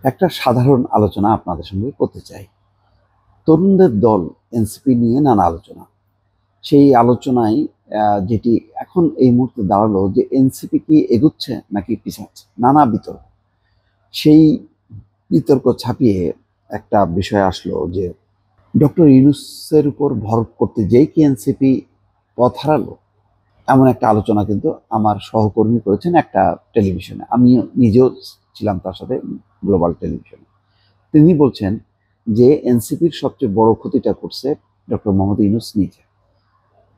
একটা সাধারণ আলোচনা আপনাদের সঙ্গে করতে চাই। তরুণদের দল এনসিপি নিয়ে নানা আলোচনা। সেই আলোচনায় যেটি এখন এই মুহূর্তে দাঁড়ালো যে এনসিপি কি এগুচ্ছে নাকি পিছাচ্ছে, নানা বিতর্ক। সেই বিতর্ক ছাপিয়ে একটা বিষয় আসলো যে ডক্টর ইউনূসের উপর ভর করতে যেই কি এনসিপি পথ হারালো, এমন একটা আলোচনা কিন্তু আমার সহকর্মী করেছেন একটা টেলিভিশনে। আমিও নিজেও ছিলাম তার সাথে, গ্লোবাল টেলিভিশনে। তিনি বলছেন যে এনসিপির সবচেয়ে বড় ক্ষতিটা করছে ডক্টর মোহাম্মদ ইউনূস নিজে।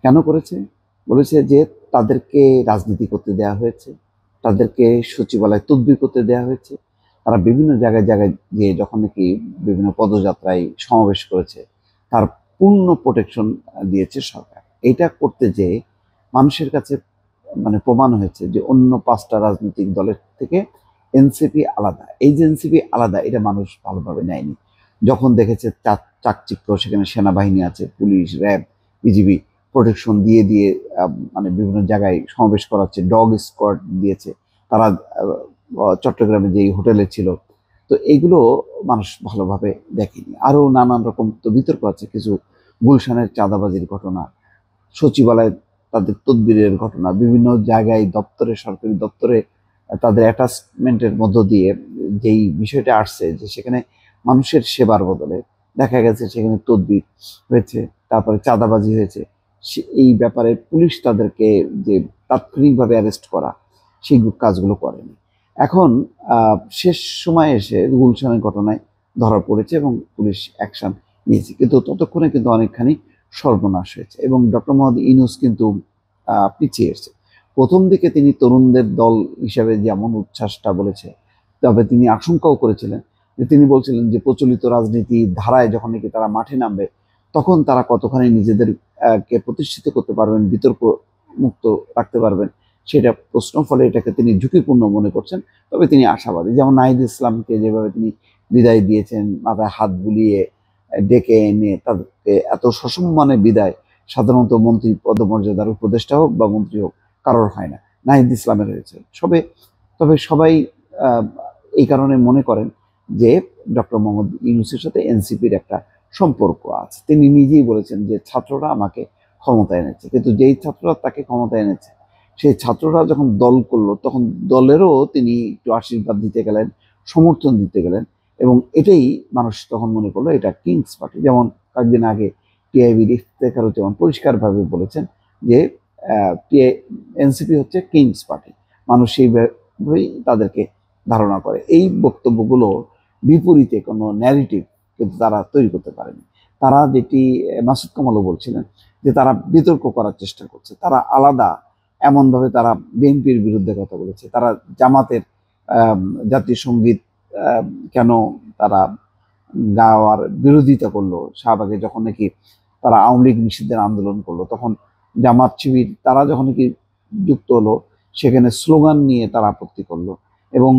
কেন করেছে? বলেছে যে তাদেরকে রাজনীতি করতে দেওয়া হয়েছে, তাদেরকে সচিবালয় তদবির করতে দেওয়া হয়েছে, তারা বিভিন্ন জায়গায় জায়গায় গিয়ে যখন নাকি বিভিন্ন পদযাত্রায় সমাবেশ করেছে, তার পূর্ণ প্রোটেকশন দিয়েছে সরকার। এটা করতে যেয়ে মানুষের কাছে প্রমাণ হয়েছে যে অন্য 5টা রাজনৈতিক দলের থেকে এনসিপি আলাদা। এই যে এনসিপি আলাদা, এটা মানুষ ভালোভাবে নেয়নি। যখন দেখেছে চাকচিক্য, সেখানে সেনাবাহিনী আছে, পুলিশ, র্যাব, বিজিবি প্রোটেকশন দিয়ে দিয়ে বিভিন্ন জায়গায় সমাবেশ করাচ্ছে, ডগ স্কোয়াড দিয়েছে তারা চট্টগ্রামে যেই হোটেলে ছিল। তো এইগুলো মানুষ ভালোভাবে দেখেনি। আরও নানান রকম তো বিতর্ক আছে, কিছু গুলশানের চাঁদাবাজির ঘটনা, সচিবালয় তাদের তদবিরের ঘটনা, বিভিন্ন জায়গায় দপ্তরে, সরকারি দপ্তরে তাদের অ্যাটাচমেন্টের মধ্য দিয়ে যেই বিষয়টা আসছে যে সেখানে মানুষের সেবার বদলে দেখা গেছে সেখানে তদবির হয়েছে, তারপরে চাঁদাবাজি হয়েছে। এই ব্যাপারে পুলিশ তাদেরকে যে তাৎক্ষণিকভাবে অ্যারেস্ট করা, সেই কাজগুলো করেনি। এখন শেষ সময়ে এসে গুলশানের ঘটনায় ধরা পড়েছে এবং পুলিশ অ্যাকশন নিয়েছে, কিন্তু ততক্ষণে কিন্তু অনেকখানি সর্বনাশ হয়েছে এবং ডক্টর মোহাম্মদ ইউনূস কিন্তু পিছিয়ে এসেছে। প্রথম দিকে তিনি তরুণদের দল হিসাবে যেমন উচ্ছ্বাসটা বলেছে, তবে তিনি আশঙ্কাও করেছিলেন যে তিনি বলছিলেন যে প্রচলিত রাজনীতি ধারায় যখন নাকি তারা মাঠে নামবে, তখন তারা কতখানি নিজেদের কে প্রতিষ্ঠিত করতে পারবেন, বিতর্ক মুক্ত রাখতে পারবেন, সেটা প্রশ্ন। ফলে এটাকে তিনি ঝুঁকিপূর্ণ মনে করছেন। তবে তিনি আশাবাদী, যেমন নাহিদ ইসলামকে যেভাবে তিনি বিদায় দিয়েছেন, মাথায় হাত বুলিয়ে ডেকে এনে তাদেরকে এত সসম্মানে বিদায়, সাধারণত মন্ত্রী পদমর্যাদার উপদেষ্টা হোক বা মন্ত্রী হোক কারোর হয় না, নাহিদ ইসলামের হয়েছে। তবে সবাই এই কারণে মনে করেন যে ডক্টর মোহাম্মদ ইউনূসের সাথে এনসিপির একটা সম্পর্ক আছে। তিনি নিজেই বলেছেন যে ছাত্ররা আমাকে ক্ষমতায় এনেছে, কিন্তু যেই ছাত্ররা তাকে ক্ষমতায় এনেছে সেই ছাত্ররা যখন দল করলো, তখন দলেরও তিনি একটু আশীর্বাদ দিতে গেলেন, সমর্থন দিতে গেলেন, এবং এটাই মানুষ তখন মনে করলো এটা কিংস পার্টি। যেমন কয়েকদিন আগে টিআইবির ইফতেখারুজ্জামান পরিষ্কারভাবে বলেছেন যে এনসিপি হচ্ছে কিংস পার্টি। মানুষ সেইভাবেই তাদেরকে ধারণা করে। এই বক্তব্যগুলো বিপরীতে কোনো ন্যারেটিভ কিন্তু তারা তৈরি করতে পারেনি। তারা যেটি মাসুদ কামালও বলছিলেন যে তারা বিতর্ক করার চেষ্টা করছে, তারা আলাদা, এমনভাবে তারা বিএনপির বিরুদ্ধে কথা বলেছে, তারা জামাতের জাতীয় সঙ্গীত কেন তারা গাওয়ার বিরোধিতা করলো। শাহবাগে যখন নাকি তারা আওয়ামী লীগ নিষিদ্ধের আন্দোলন করলো, তখন জামাত শিবির তারা যখন নাকি যুক্ত হলো, সেখানে স্লোগান নিয়ে তারা আপত্তি করলো এবং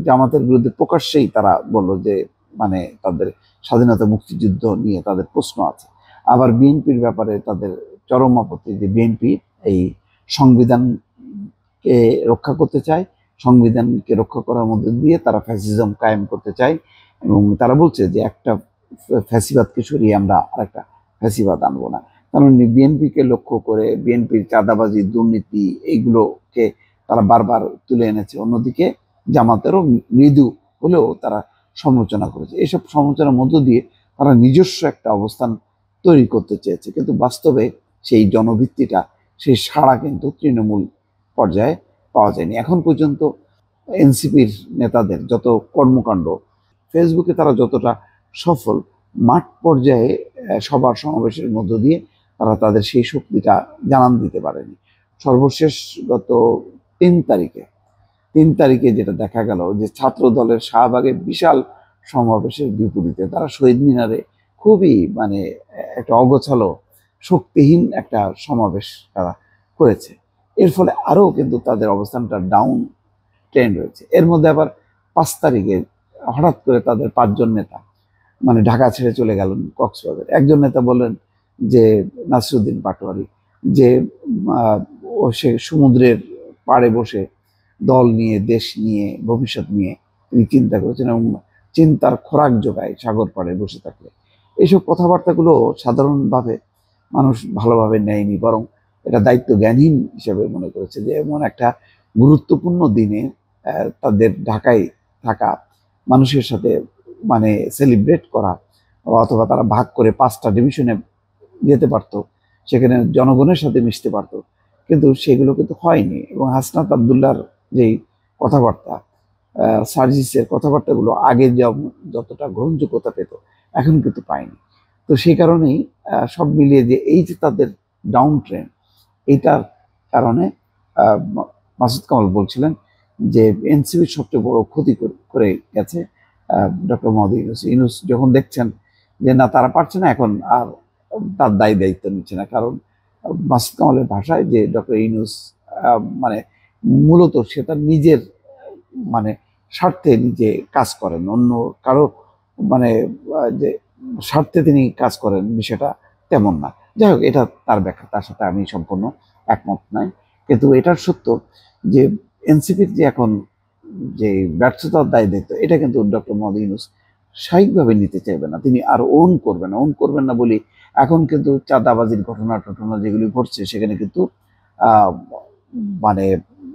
জামাতের বিরুদ্ধে প্রকাশ্যেই তারা বলল যে তাদের স্বাধীনতা মুক্তিযুদ্ধ নিয়ে তাদের প্রশ্ন আছে। আবার বিএনপির ব্যাপারে তাদের চরম আপত্তি যে বিএনপি এই সংবিধানকে রক্ষা করতে চায়, সংবিধানকে রক্ষা করার মধ্যে দিয়ে তারা ফ্যাসিজম কায়েম করতে চায় এবং তারা বলছে যে একটা ফ্যাসিবাদকে সরিয়ে আমরা আরেকটা ফ্যাসিবাদ আনবো না। কারণ বিএনপিকে লক্ষ্য করে বিএনপির চাঁদাবাজি, দুর্নীতি, এইগুলোকে তারা বারবার তুলে এনেছে। অন্যদিকে জামাতেরও মৃদু হলেও তারা সমালোচনা করেছে। এইসব সমালোচনার মধ্য দিয়ে তারা নিজস্ব একটা অবস্থান তৈরি করতে চেয়েছে, কিন্তু বাস্তবে সেই জনভিত্তিটা, সেই সাড়া কিন্তু তৃণমূল পর্যায়ে পাওয়া যায়নি এখন পর্যন্ত। এনসিপির নেতাদের যত কর্মকাণ্ড, ফেসবুকে তারা যতটা সফল, মাঠ পর্যায়ে সবার সমাবেশের মধ্য দিয়ে তারা তাদের সেই শক্তিটা জানান দিতে পারেনি। সর্বশেষ গত 3 তারিখে যেটা দেখা গেল যে ছাত্র দলের শাহবাগে বিশাল সমাবেশের বিপরীতে তারা শহীদ মিনারে খুবই একটা অগোছালো, শক্তিহীন একটা সমাবেশ তারা করেছে। এর ফলে আরও কিন্তু তাদের অবস্থানটা ডাউন ট্রেন্ড হয়েছে। এর মধ্যে আবার 5 তারিখে হঠাৎ করে তাদের 5জন নেতা ঢাকা ছেড়ে চলে গেলেন কক্সবাজার। একজন নেতা বললেন যে নাসিরুদ্দিন পাটোয়ারি, যে সে সমুদ্রের পাড়ে বসে দল নিয়ে, দেশ নিয়ে, ভবিষ্যৎ নিয়ে তিনি চিন্তা করেছেন এবং চিন্তার খোরাক যোগায় সাগর পাড়ে বসে থাকলে। এইসব কথাবার্তাগুলো সাধারণভাবে মানুষ ভালোভাবে নেয়নি, বরং এটা দায়িত্ব জ্ঞানহীন হিসেবে মনে করেছে যে এমন একটা গুরুত্বপূর্ণ দিনে তাদের ঢাকায় থাকা মানুষের সাথে মানে সেলিব্রেট করা, অথবা তারা ভাগ করে 5টা ডিভিশনে যেতে পারতো, সেখানে জনগণের সাথে মিশতে পারতো, কিন্তু সেগুলো কিন্তু হয়নি। এবং হাসনাত আবদুল্লাহর যেই কথাবার্তা, সার্জিসের কথাবার্তাগুলো আগে যতটা গ্রহণযোগ্যতা পেত এখন কিন্তু পায়নি। তো সেই কারণেই সব মিলিয়ে যে এই যে তাদের ডাউন ট্রেন্ড, এইটার কারণে মাসুদ কামাল বলছিলেন যে এনসিপির সবচেয়ে বড় ক্ষতি করে গেছে ডক্টর মোহাম্মদ ইউনূস। ইউনূস যখন দেখছেন যে না তারা পারছে না, এখন আর তার দায়িত্ব নিচ্ছে না। কারণ মাসুদ কামালের ভাষায় যে ডক্টর ইউনূস মানে মূলত সে তার নিজের মানে স্বার্থে নিজে কাজ করেন, অন্য কারো মানে যে স্বার্থে তিনি কাজ করেন বিষয়টা তেমন না। যাই হোক, এটা তার ব্যাখ্যা, তার সাথে আমি সম্পূর্ণ একমত নাই। কিন্তু এটার সত্য যে এনসিপির যে এখন যে ব্যর্থতার দায় দায়িত্ব, এটা কিন্তু ডক্টর মোহাম্মদ ইউনূস স্বাভাবিকভাবে নিতে চাইবে না, তিনি আর ওন করবেন না বলি এখন কিন্তু চাঁদাবাজির ঘটনা টটনা যেগুলি ঘটছে সেখানে কিন্তু আহ মানে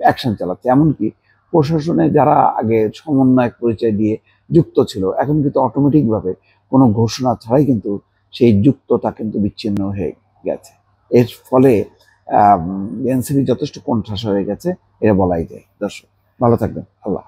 অ্যাকশন চালাচ্ছে। এমনকি প্রশাসনে যারা আগে সমন্বয়ক পরিচয় দিয়ে যুক্ত ছিল, এখন কিন্তু অটোমেটিকভাবে কোনো ঘোষণা ছাড়াই কিন্তু সেই যুক্ততা কিন্তু বিচ্ছিন্ন হয়ে গেছে। এর ফলে এনসিপি যথেষ্ট কোণঠাসা হয়ে গেছে, এটা বলাই যায়। দর্শক ভালো থাকবেন, আল্লাহ।